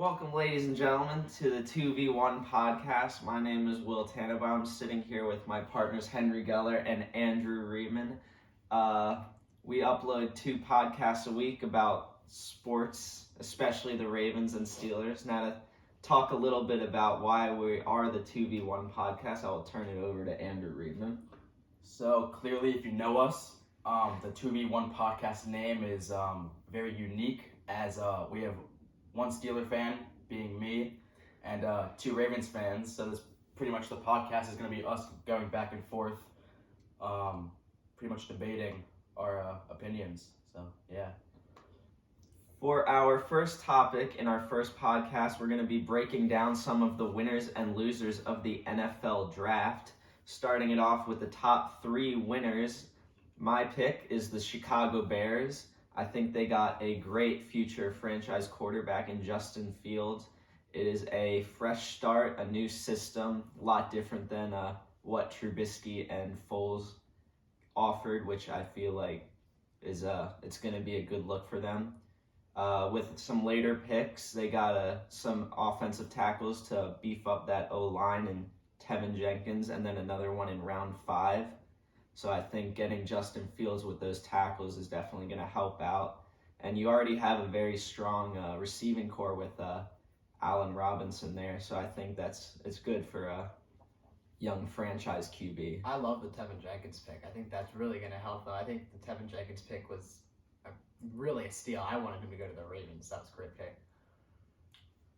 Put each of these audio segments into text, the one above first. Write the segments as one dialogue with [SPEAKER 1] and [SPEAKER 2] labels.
[SPEAKER 1] Welcome, ladies and gentlemen, to the 2v1 podcast. My name is Will Tannenbaum, sitting here with my partners Henry Geller and Andrew Reedman. We upload 2 podcasts a week about sports, especially the Ravens and Steelers. Now, to talk a little bit about why we are the 2v1 podcast, I will turn it over to Andrew Reedman.
[SPEAKER 2] So clearly, if you know us, the 2v1 podcast name is very unique, as we have one Steeler fan, being me, and 2 Ravens fans. So this pretty much the podcast is going to be us going back and forth, pretty much debating our opinions. So yeah.
[SPEAKER 1] For our first topic in our first podcast, we're going to be breaking down some of the winners and losers of the NFL draft. Starting it off with the top 3 winners. My pick is the Chicago Bears. I think they got a great future franchise quarterback in Justin Fields. It is a fresh start, a new system, a lot different than what Trubisky and Foles offered, which I feel like is it's going to be a good look for them. With some later picks, they got some offensive tackles to beef up that O-line and Tevin Jenkins, and then another one in round 5. So I think getting Justin Fields with those tackles is definitely going to help out. And you already have a very strong receiving core with Allen Robinson there. So I think it's good for a young franchise QB.
[SPEAKER 3] I love the Tevin Jenkins pick. I think that's really going to help them. I think the Tevin Jenkins pick was really a steal. I wanted him to go to the Ravens. That was a great pick.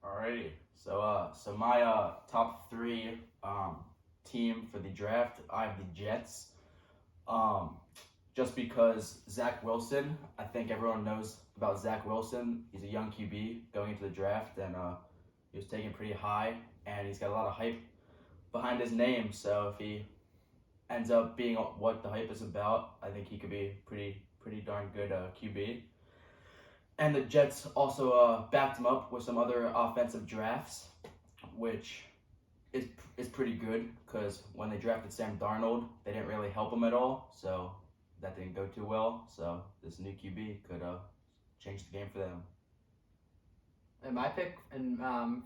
[SPEAKER 2] Alrighty. So my top 3 team for the draft, I have the Jets. Just because Zach Wilson, I think everyone knows about Zach Wilson. He's a young QB going into the draft, and he was taken pretty high, and he's got a lot of hype behind his name. So if he ends up being what the hype is about, I think he could be pretty darn good QB. And the Jets also backed him up with some other offensive drafts, which is pretty good, because when they drafted Sam Darnold, they didn't really help him at all, so that didn't go too well. So this new QB could change the game for them.
[SPEAKER 3] And my pick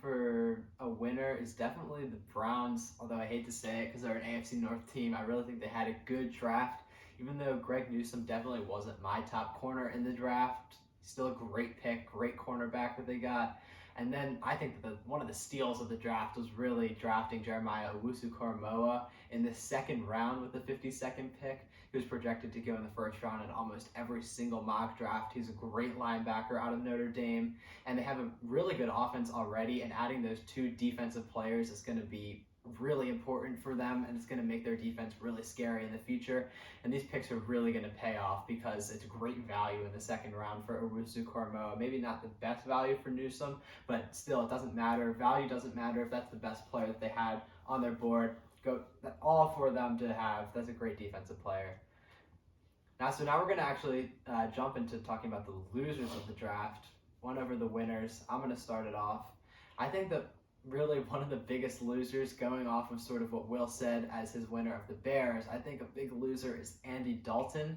[SPEAKER 3] for a winner is definitely the Browns, although I hate to say it because they're an AFC North team. I really think they had a good draft, even though Greg Newsome definitely wasn't my top corner in the draft. Still a great pick, great cornerback that they got. And then I think that one of the steals of the draft was really drafting Jeremiah Owusu-Koramoah in the 2nd round with the 52nd pick. He was projected to go in the 1st round in almost every single mock draft. He's a great linebacker out of Notre Dame, and they have a really good offense already, and adding those 2 defensive players is going to be really important for them, and it's going to make their defense really scary in the future. And these picks are really going to pay off because it's great value in the 2nd round for Owusu-Koramoah. Maybe not the best value for Newsome, but still, it doesn't matter. Value doesn't matter if that's the best player that they had on their board. All for them to have. That's a great defensive player. Now we're going to actually jump into talking about the losers of the draft, one over the winners. I'm going to start it off. I think that really one of the biggest losers, going off of sort of what Will said as his winner of the Bears, I think a big loser is Andy Dalton.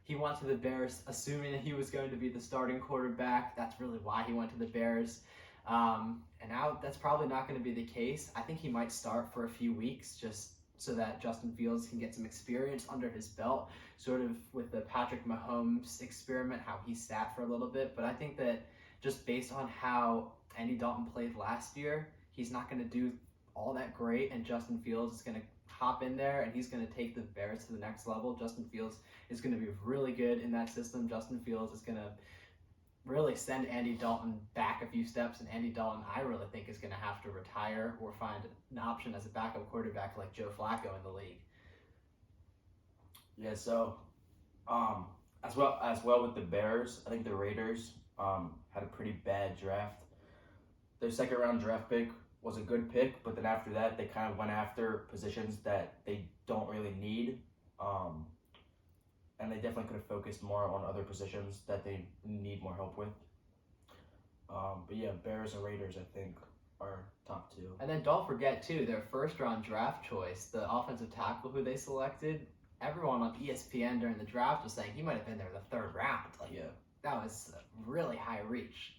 [SPEAKER 3] He went to the Bears assuming that he was going to be the starting quarterback. That's really why he went to the Bears. And now that's probably not going to be the case. I think he might start for a few weeks just so that Justin Fields can get some experience under his belt, sort of with the Patrick Mahomes experiment, how he sat for a little bit. But I think that just based on how Andy Dalton played last year, he's not going to do all that great, and Justin Fields is going to hop in there, and he's going to take the Bears to the next level. Justin Fields is going to be really good in that system. Justin Fields is going to really send Andy Dalton back a few steps, and Andy Dalton, I really think, is going to have to retire or find an option as a backup quarterback like Joe Flacco in the league.
[SPEAKER 2] Yeah, so as well with the Bears, I think the Raiders had a pretty bad draft. Their 2nd round draft pick was a good pick, but then after that, they kind of went after positions that they don't really need. And they definitely could have focused more on other positions that they need more help with. But yeah, Bears and Raiders, I think, are top 2.
[SPEAKER 3] And then don't forget, too, their 1st round draft choice, the offensive tackle who they selected, everyone on ESPN during the draft was saying he might have been there in the 3rd round. That was a really high reach.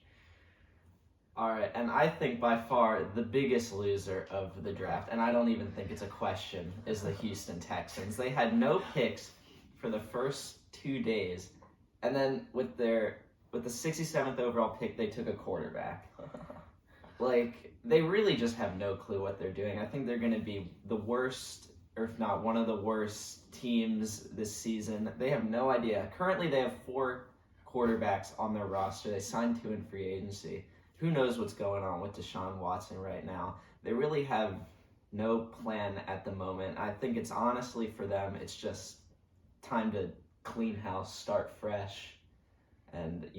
[SPEAKER 1] All right, and I think by far the biggest loser of the draft, and I don't even think it's a question, is the Houston Texans. They had no picks for the first 2 days, and then with the 67th overall pick, they took a quarterback. Like, they really just have no clue what they're doing. I think they're going to be the worst, or if not one of the worst teams this season. They have no idea. Currently, they have 4 quarterbacks on their roster. They signed 2 in free agency. Who knows what's going on with Deshaun Watson right now? They really have no plan at the moment. I think it's honestly for them, it's just time to clean house, start fresh, and,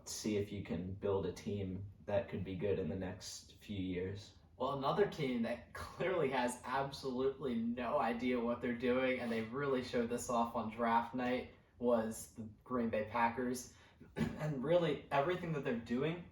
[SPEAKER 1] see if you can build a team that could be good in the next few years.
[SPEAKER 3] Well, another team that clearly has absolutely no idea what they're doing, and they really showed this off on draft night, was the Green Bay Packers. And really, everything that they're doing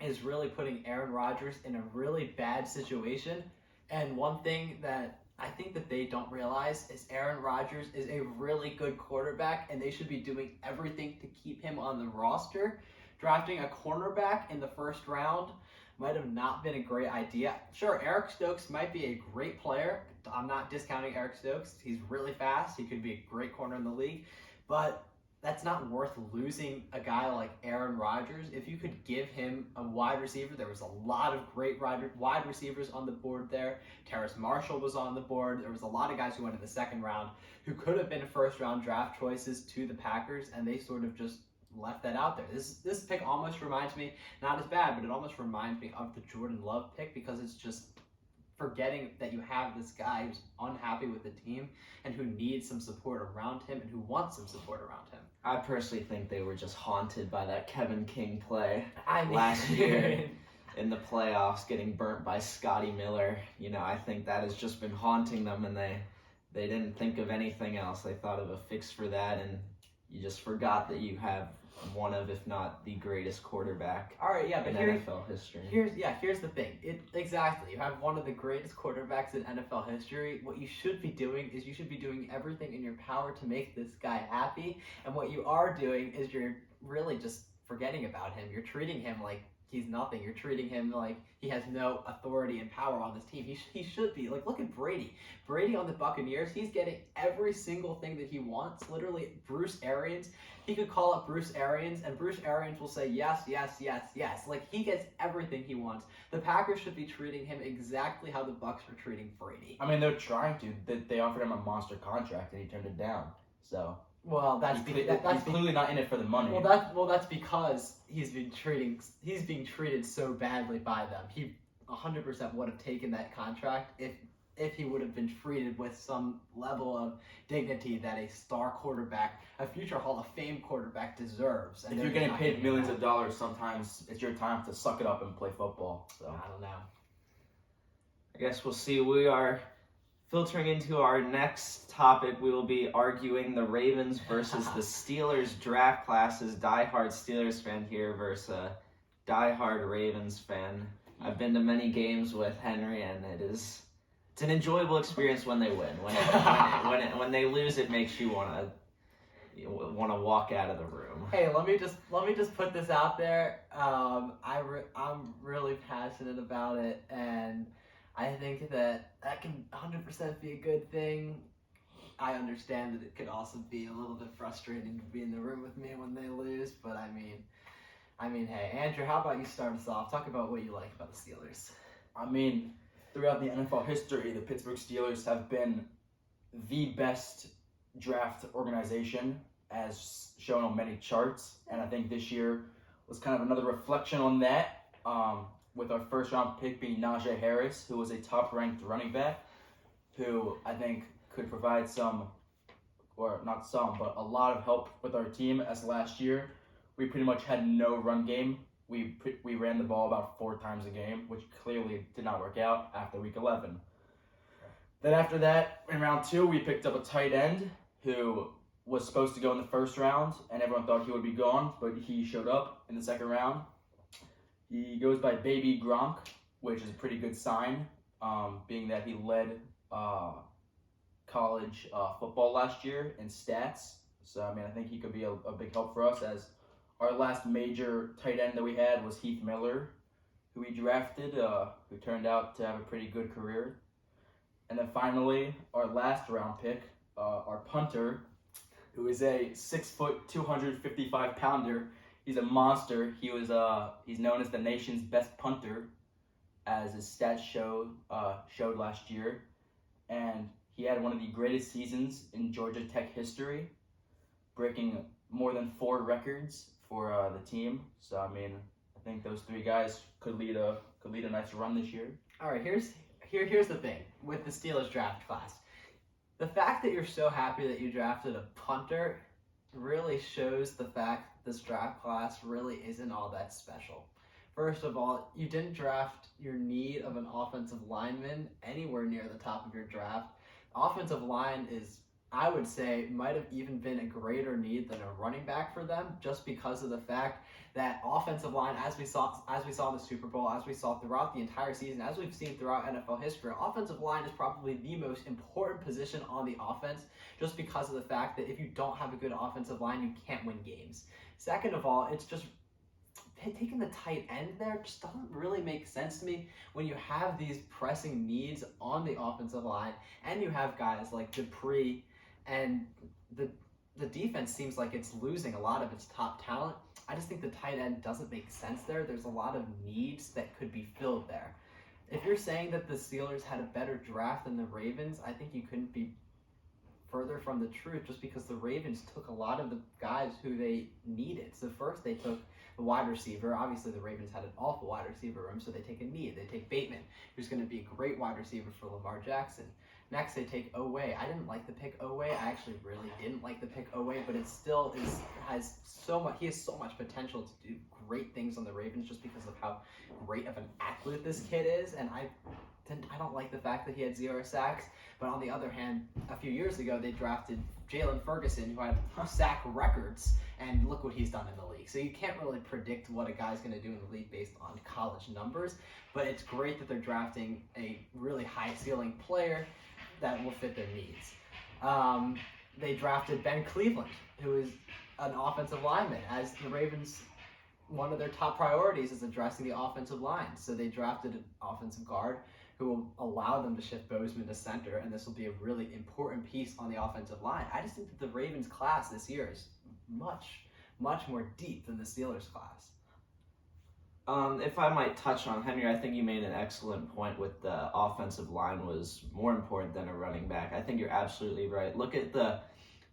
[SPEAKER 3] is really putting Aaron Rodgers in a really bad situation. And one thing that I think that they don't realize is Aaron Rodgers is a really good quarterback, and they should be doing everything to keep him on the roster. Drafting a cornerback in the first round might have not been a great idea. Sure, Eric Stokes might be a great player. I'm not discounting Eric Stokes. He's really fast. He could be a great corner in the league. But that's not worth losing a guy like Aaron Rodgers. If you could give him a wide receiver, there was a lot of great wide receivers on the board there. Terrace Marshall was on the board. There was a lot of guys who went in the second round who could have been first-round draft choices to the Packers, and they sort of just left that out there. This pick almost reminds me, not as bad, but it almost reminds me of the Jordan Love pick, because it's just forgetting that you have this guy who's unhappy with the team and who needs some support around him and who wants some support around him.
[SPEAKER 1] I personally think they were just haunted by that Kevin King play
[SPEAKER 3] I mean,
[SPEAKER 1] last year in the playoffs, getting burnt by Scotty Miller. I think that has just been haunting them, and they didn't think of anything else. They thought of a fix for that, and you just forgot that you have one of, if not the greatest quarterback
[SPEAKER 3] All right, yeah, but
[SPEAKER 1] in NFL history.
[SPEAKER 3] Here's the thing. Exactly. You have one of the greatest quarterbacks in NFL history. What you should be doing is you should be doing everything in your power to make this guy happy. And what you are doing is you're really just forgetting about him. You're treating him like he's nothing. You're treating him like he has no authority and power on this team. He should be. Like, look at Brady. Brady on the Buccaneers, he's getting every single thing that he wants. Literally, Bruce Arians, he could call up Bruce Arians, and Bruce Arians will say yes, yes, yes, yes. Like, he gets everything he wants. The Packers should be treating him exactly how the Bucs are treating Brady.
[SPEAKER 2] I mean, they're trying to. They offered him a monster contract, and he turned it down. So
[SPEAKER 3] Well, that's
[SPEAKER 2] he's clearly not in it for the money.
[SPEAKER 3] That's because he's being treated so badly by them. He 100% would have taken that contract if he would have been treated with some level of dignity that a star quarterback, a future Hall of Fame quarterback, deserves. And
[SPEAKER 2] if you're getting paid millions of dollars, sometimes it's your time to suck it up and play football. So
[SPEAKER 3] I don't know.
[SPEAKER 1] I guess we'll see. We are filtering into our next topic. We will be arguing the Ravens versus the Steelers draft classes. Diehard Steelers fan here versus a diehard Ravens fan. I've been to many games with Henry, and it's an enjoyable experience when they win. When they lose, it makes you want to walk out of the room.
[SPEAKER 3] Hey, let me just put this out there. I'm really passionate about it, and I think that can 100% be a good thing. I understand that it could also be a little bit frustrating to be in the room with me when they lose, but I mean, hey, Andrew, how about you start us off? Talk about what you like about the Steelers.
[SPEAKER 2] I mean, throughout the NFL history, the Pittsburgh Steelers have been the best draft organization, as shown on many charts, and I think this year was kind of another reflection on that. With our first round pick being Najee Harris, who was a top ranked running back, who I think could provide a lot of help with our team, as last year we pretty much had no run game. We ran the ball about 4 times a game, which clearly did not work out after week 11. Then after that, in round 2, we picked up a tight end who was supposed to go in the first round, and everyone thought he would be gone, but he showed up in the second round. He goes by Baby Gronk, which is a pretty good sign, being that he led college football last year in stats. So, I mean, I think he could be a big help for us, as our last major tight end that we had was Heath Miller, who he drafted, who turned out to have a pretty good career. And then finally, our last round pick, our punter, who is a 6', 255 pounder. He's a monster. He's known as the nation's best punter, as his stats showed last year. And he had one of the greatest seasons in Georgia Tech history, breaking more than 4 records for the team. So I mean, I think those 3 guys could lead a nice run this year.
[SPEAKER 3] All right, here's the thing with the Steelers draft class. The fact that you're so happy that you drafted a punter really shows the fact that this draft class really isn't all that special. First of all, you didn't draft your need of an offensive lineman anywhere near the top of your draft. Offensive line is, I would say, might have even been a greater need than a running back for them, just because of the fact that offensive line, as we saw in the Super Bowl, as we saw throughout the entire season, as we've seen throughout NFL history, offensive line is probably the most important position on the offense, just because of the fact that if you don't have a good offensive line, you can't win games. Second of all, it's just taking the tight end there just doesn't really make sense to me when you have these pressing needs on the offensive line and you have guys like Dupree, and the defense seems like it's losing a lot of its top talent. I just think the tight end doesn't make sense there. There's a lot of needs that could be filled there. If you're saying that the Steelers had a better draft than the Ravens, I think you couldn't be further from the truth, just because the Ravens took a lot of the guys who they needed. So first they took the wide receiver. Obviously the Ravens had an awful wide receiver room, so they take a need. They take Bateman, who's going to be a great wide receiver for Lamar Jackson. Next, they take Oweh. I didn't like the pick Oweh. I actually really didn't like the pick Oweh, but it still has so much potential to do great things on the Ravens just because of how great of an athlete this kid is. And I don't like the fact that he had 0 sacks. But on the other hand, a few years ago, they drafted Jalen Ferguson, who had sack records, and look what he's done in the league. So you can't really predict what a guy's going to do in the league based on college numbers, but it's great that they're drafting a really high-ceiling player that will fit their needs. They drafted Ben Cleveland, who is an offensive lineman, as the Ravens, one of their top priorities is addressing the offensive line. So they drafted an offensive guard who will allow them to shift Bozeman to center, and this will be a really important piece on the offensive line. I just think that the Ravens class this year is much more deep than the Steelers class.
[SPEAKER 1] If I might touch on Henry, I think you made an excellent point with the offensive line was more important than a running back. I think you're absolutely right. Look at the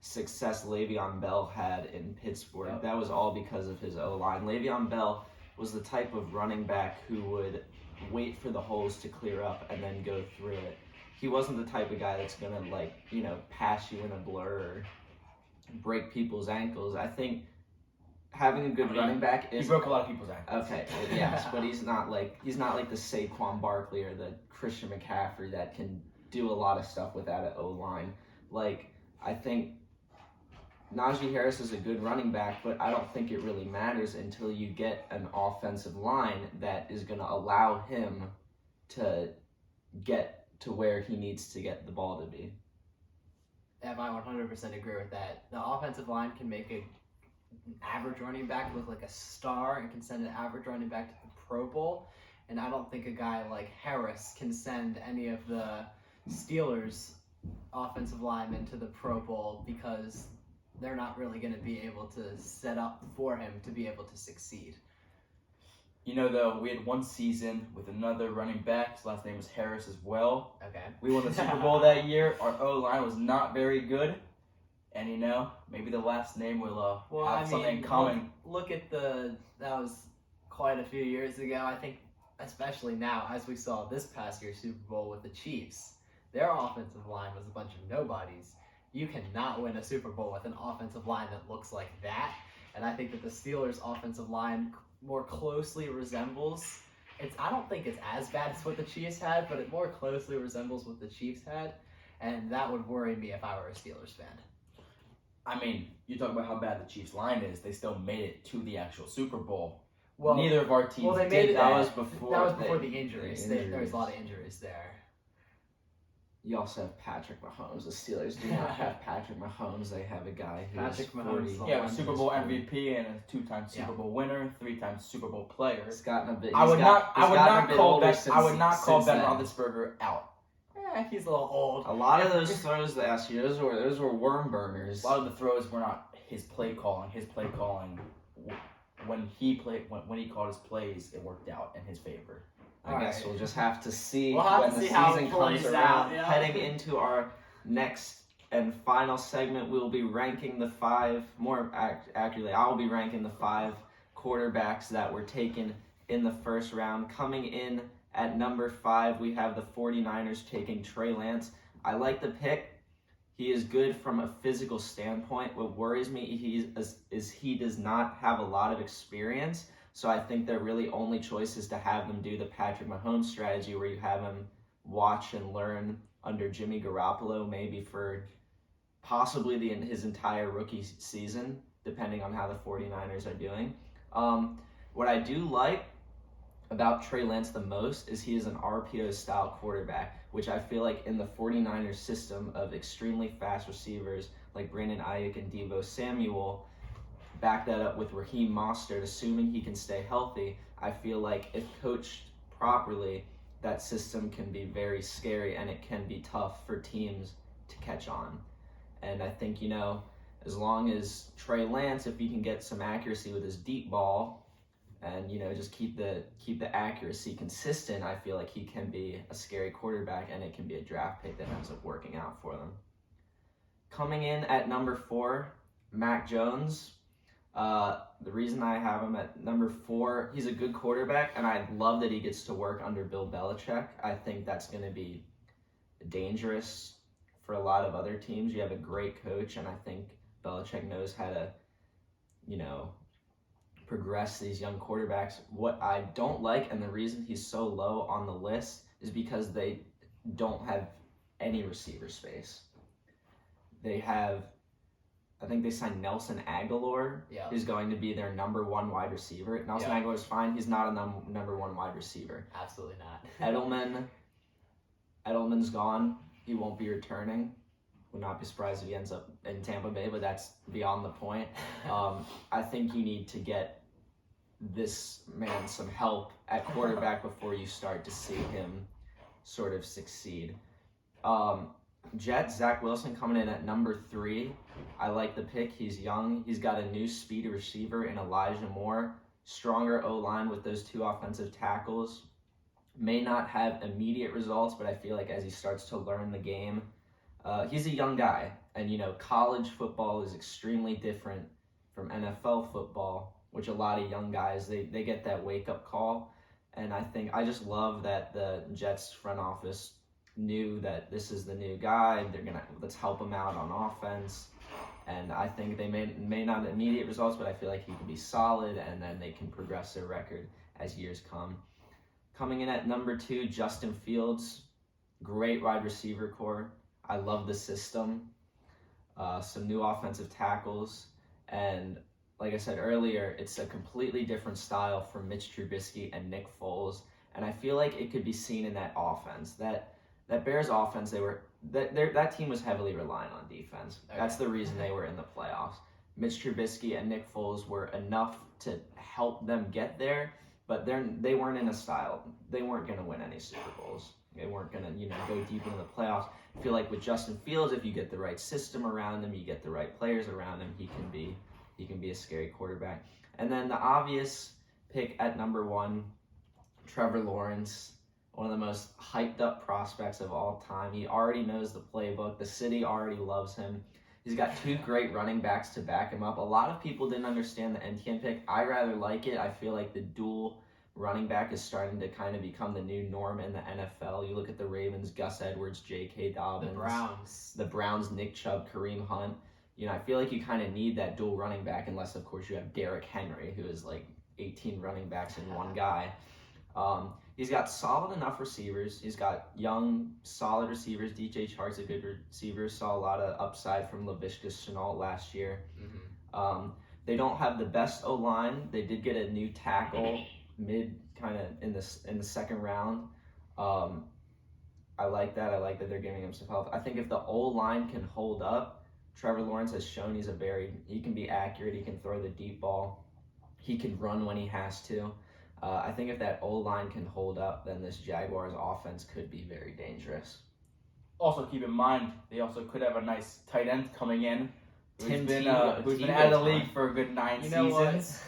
[SPEAKER 1] success Le'Veon Bell had in Pittsburgh.
[SPEAKER 3] Yep.
[SPEAKER 1] That was all because of his O-line. Le'Veon Bell was the type of running back who would wait for the holes to clear up and then go through it. He wasn't the type of guy that's going to, pass you in a blur or break people's ankles. I think having a good running back is...
[SPEAKER 2] He broke a lot of people's ankles.
[SPEAKER 1] Okay, yes, but he's not like the Saquon Barkley or the Christian McCaffrey that can do a lot of stuff without an O-line. I think Najee Harris is a good running back, but I don't think it really matters until you get an offensive line that is going to allow him to get to where he needs to get the ball to be.
[SPEAKER 3] Yeah, I 100% agree with that. The offensive line can make an average running back look like a star and can send an average running back to the Pro Bowl. And I don't think a guy like Harris can send any of the Steelers' offensive linemen to the Pro Bowl because they're not really going to be able to set up for him to be able to succeed.
[SPEAKER 2] Though, we had one season with another running back. His last name was Harris as well.
[SPEAKER 3] Okay.
[SPEAKER 2] We won the Super Bowl that year. Our O-line was not very good. And, maybe the last name will have something in common.
[SPEAKER 3] Look at that was quite a few years ago. I think, especially now, as we saw this past year's Super Bowl with the Chiefs, their offensive line was a bunch of nobodies. You cannot win a Super Bowl with an offensive line that looks like that. And I think that the Steelers' offensive line more closely resembles, I don't think it's as bad as what the Chiefs had, but it more closely resembles what the Chiefs had. And that would worry me if I were a Steelers fan.
[SPEAKER 2] I mean, you talk about how bad the Chiefs' line is. They still made it to the actual Super Bowl.
[SPEAKER 3] Well,
[SPEAKER 2] neither of our teams
[SPEAKER 3] they
[SPEAKER 2] did
[SPEAKER 3] made it.
[SPEAKER 2] that.
[SPEAKER 3] That was before the injuries. There was a lot of injuries there.
[SPEAKER 1] You also have Patrick Mahomes. The Steelers do not have Patrick Mahomes. They have a guy who's
[SPEAKER 3] Patrick
[SPEAKER 1] 40.
[SPEAKER 3] Mahomes is the
[SPEAKER 2] Yeah,
[SPEAKER 3] one
[SPEAKER 2] Super
[SPEAKER 3] who's
[SPEAKER 2] Bowl
[SPEAKER 3] 40.
[SPEAKER 2] MVP and a 2-time Super Bowl winner, 3-time Super Bowl player.
[SPEAKER 1] He's gotten a bit.
[SPEAKER 2] I would not call Ben
[SPEAKER 1] then.
[SPEAKER 2] Roethlisberger out. He's a little old.
[SPEAKER 1] A lot of those throws last year, those were worm burners.
[SPEAKER 2] A lot of the throws were not his play calling. His play calling, when he called his plays, it worked out in his favor.
[SPEAKER 1] I guess we'll just have to see
[SPEAKER 3] We'll have
[SPEAKER 1] when
[SPEAKER 3] to
[SPEAKER 1] the
[SPEAKER 3] see how
[SPEAKER 1] season
[SPEAKER 3] it
[SPEAKER 1] comes
[SPEAKER 3] plays
[SPEAKER 1] around.
[SPEAKER 3] out, yeah.
[SPEAKER 1] Heading into our next and final segment, we'll be ranking the five, accurately, I'll be ranking the 5 quarterbacks that were taken in the first round. Coming in at number 5, we have the 49ers taking Trey Lance. I like the pick. He is good from a physical standpoint. What worries me is he does not have a lot of experience. So I think their really only choice is to have him do the Patrick Mahomes strategy where you have him watch and learn under Jimmy Garoppolo, maybe for possibly his entire rookie season, depending on how the 49ers are doing. What I do like about Trey Lance the most is he is an RPO-style quarterback, which I feel like in the 49ers system of extremely fast receivers like Brandon Ayuk and Deebo Samuel, back that up with Raheem Mostert, assuming he can stay healthy, I feel like if coached properly, that system can be very scary and it can be tough for teams to catch on. And I think, as long as Trey Lance, if he can get some accuracy with his deep ball and, just keep the accuracy consistent, I feel like he can be a scary quarterback and it can be a draft pick that ends up working out for them. Coming in at number 4, Mac Jones. The reason I have him at number 4, he's a good quarterback, and I love that he gets to work under Bill Belichick. I think that's going to be dangerous for a lot of other teams. You have a great coach, and I think Belichick knows how to, progress these young quarterbacks. What I don't like, and the reason he's so low on the list, is because they don't have any receiver space. They have, I think they signed Nelson Aguilar, who's going to be their number 1 wide receiver. Nelson Aguilar's fine. He's not a number 1 wide receiver.
[SPEAKER 3] Absolutely not.
[SPEAKER 1] Edelman's gone. He won't be returning. Would not be surprised if he ends up in Tampa Bay, but that's beyond the point. I think you need to get this man some help at quarterback before you start to see him sort of succeed. Jets, Zach Wilson coming in at number 3. I like the pick. He's young. He's got a new speedy receiver in Elijah Moore. Stronger O-line with those 2 offensive tackles. May not have immediate results, but I feel like as he starts to learn the game, he's a young guy. And, college football is extremely different from NFL football, which a lot of young guys, they get that wake-up call. And I just love that the Jets front office knew that this is the new guy. Let's help him out on offense. And I think they may not have immediate results, but I feel like he can be solid, and then they can progress their record as years come. Coming in at number 2, Justin Fields. Great wide receiver core. I love the system. Some new offensive tackles. And like I said earlier, it's a completely different style from Mitch Trubisky and Nick Foles. And I feel like it could be seen in that offense. That Bears offense, that team was heavily reliant on defense. That's the reason they were in the playoffs. Mitch Trubisky and Nick Foles were enough to help them get there, but they weren't in a style. They weren't going to win any Super Bowls. They weren't going to go deep into the playoffs. I feel like with Justin Fields, if you get the right system around him, you get the right players around him, he can be a scary quarterback. And then the obvious pick at number 1, Trevor Lawrence. One of the most hyped up prospects of all time. He already knows the playbook. The city already loves him. He's got 2 great running backs to back him up. A lot of people didn't understand the NTN pick. I rather like it. I feel like the dual running back is starting to kind of become the new norm in the NFL. You look at the Ravens, Gus Edwards, J.K. Dobbins. The Browns, Nick Chubb, Kareem Hunt. I feel like you kind of need that dual running back unless, of course, you have Derrick Henry, who is like 18 running backs in one guy. He's got solid enough receivers. He's got young, solid receivers. DJ Chark's a good receiver. Saw a lot of upside from Laviska Shenault last year. Mm-hmm. They don't have the best O-line. They did get a new tackle mid kind of in the second round. I like that. I like that they're giving him some help. I think if the O-line can hold up, Trevor Lawrence has shown he can be accurate. He can throw the deep ball. He can run when he has to. I think if that O-line can hold up, then this Jaguars offense could be very dangerous.
[SPEAKER 2] Also, keep in mind, they also could have a nice tight end coming in who's
[SPEAKER 1] Tim
[SPEAKER 2] been
[SPEAKER 1] Tebow-
[SPEAKER 2] who's been
[SPEAKER 1] Tebow
[SPEAKER 2] out of the
[SPEAKER 1] time.
[SPEAKER 2] league for a good 9
[SPEAKER 3] You know what?
[SPEAKER 2] seasons.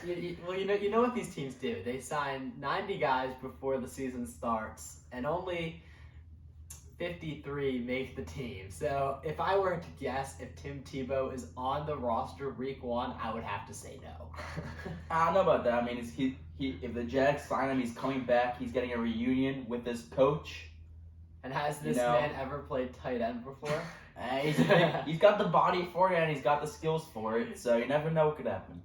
[SPEAKER 3] You know what these teams do. They sign 90 guys before the season starts, and only 53 make the team. So if I were to guess if Tim Tebow is on the roster week 1, I would have to say no.
[SPEAKER 2] I don't know about that. I mean, he if the Jags sign him, he's coming back. He's getting a reunion with his coach.
[SPEAKER 3] And has this
[SPEAKER 2] You know.
[SPEAKER 3] man ever played tight end before?
[SPEAKER 2] He's got the body for it and he's got the skills for it. So you never know what could happen.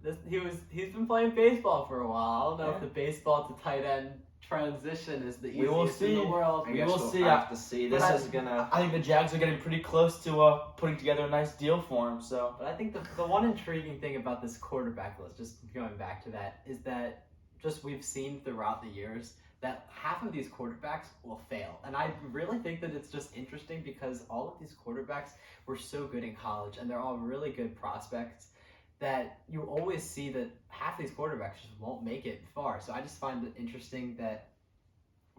[SPEAKER 3] He's been playing baseball for a while. I don't know
[SPEAKER 2] Yeah.
[SPEAKER 3] if the baseball to tight end transition is the
[SPEAKER 2] We will
[SPEAKER 3] easiest in
[SPEAKER 2] see.
[SPEAKER 3] the world.
[SPEAKER 1] I
[SPEAKER 2] We
[SPEAKER 1] guess
[SPEAKER 2] will
[SPEAKER 1] we'll
[SPEAKER 2] see.
[SPEAKER 1] have to see. This
[SPEAKER 2] But
[SPEAKER 1] is gonna.
[SPEAKER 2] I think the Jags are getting pretty close to putting together a nice deal for him. So
[SPEAKER 3] But I think the one intriguing thing about this quarterback list, just going back to that, is that just we've seen throughout the years that half of these quarterbacks will fail. And I really think that it's just interesting because all of these quarterbacks were so good in college and they're all really good prospects that you always see that half these quarterbacks just won't make it far. So I just find it interesting that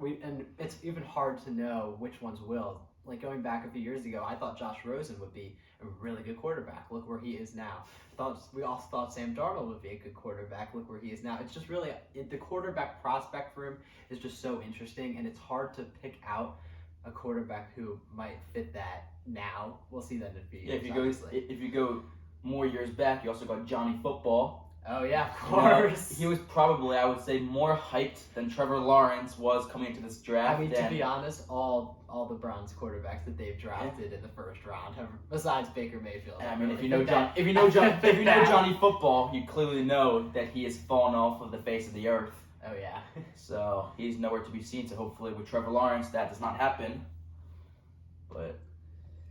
[SPEAKER 3] and it's even hard to know which ones will. Like going back a few years ago, I thought Josh Rosen would be a really good quarterback. Look where he is now. We also thought Sam Darnold would be a good quarterback. Look where he is now. It's just really the quarterback prospect for him is just so interesting, and it's hard to pick out a quarterback who might fit that now. We'll see that in a few years.
[SPEAKER 2] if you go more years back, you also got Johnny Football.
[SPEAKER 3] Oh yeah, of
[SPEAKER 2] You know,
[SPEAKER 3] course.
[SPEAKER 2] he was probably, I would say, more hyped than Trevor Lawrence was coming into this draft.
[SPEAKER 3] I mean, to
[SPEAKER 2] and-
[SPEAKER 3] be honest, all the Browns quarterbacks that they've drafted in the first round have, besides Baker Mayfield.
[SPEAKER 2] I mean,
[SPEAKER 3] really
[SPEAKER 2] if you know
[SPEAKER 3] fit
[SPEAKER 2] John,
[SPEAKER 3] that-
[SPEAKER 2] if you know John, if you know
[SPEAKER 3] that.
[SPEAKER 2] Johnny Football, you clearly know that he has fallen off of the face of the earth.
[SPEAKER 3] Oh yeah.
[SPEAKER 2] So he's nowhere to be seen. So hopefully, with Trevor Lawrence, that does not happen. But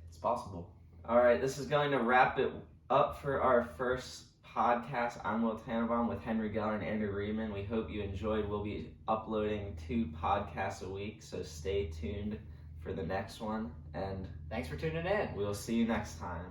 [SPEAKER 2] it's possible.
[SPEAKER 1] All right, this is going to wrap it up for our first podcast. I'm Will Tannenbaum with Henry Geller and Andrew Riemann. We hope you enjoyed. We'll be uploading 2 podcasts a week, so stay tuned for the next one, and
[SPEAKER 3] Thanks for tuning in.
[SPEAKER 1] we'll see you next time.